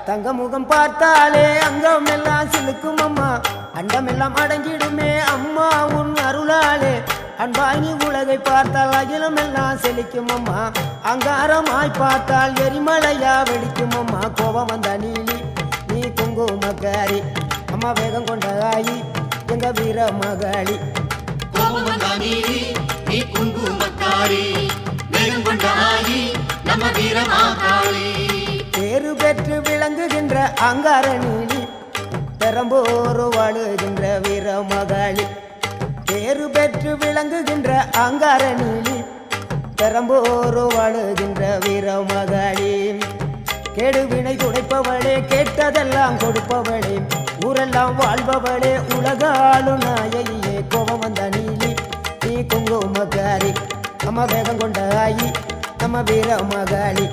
தங்க முகம் பார்த்தாலே அங்கம் எல்லாம் சிலுக்கும் அம்மா அண்டமெல்லாம் அடங்கிடுமே அம்மா உன் அருளாலே அன்பாங்கி உலகை பார்த்தால் அகிலம் எல்லாம் செழிக்கும் அம்மா அங்காரமாய் பார்த்தால் எரிமலையா வெடிக்கும் அம்மா கோபம் வந்த நீலி நீ குங்குமக்காரி அம்மா வேகம் கொண்ட ஆயி எங்க வீர மகாளி கோபம் வந்த நீலி நீ குங்குமக்காரி வேகம் கொண்ட ஆயி நம்ம வீர மகாளி பேரு பெற்று விளங்குகின்ற அங்கார நீலி பெரம்போரு வாழுகின்ற வீர மகாளி பேரு பெற்று விளங்குகின்ற அங்கார நீலி பெரம்போரு வாழுகின்ற வீர மகாளி கேடுவினை துடைப்பவளே கேட்டதெல்லாம் கொடுப்பவளே ஊரெல்லாம் வாழ்பவளே உலகாளு நாயகியே கோபம் வந்த நீலி நீ குங்குமக்காரி அம்மா வேகம் கொண்ட ஆயி நம்ம வீர மகாளி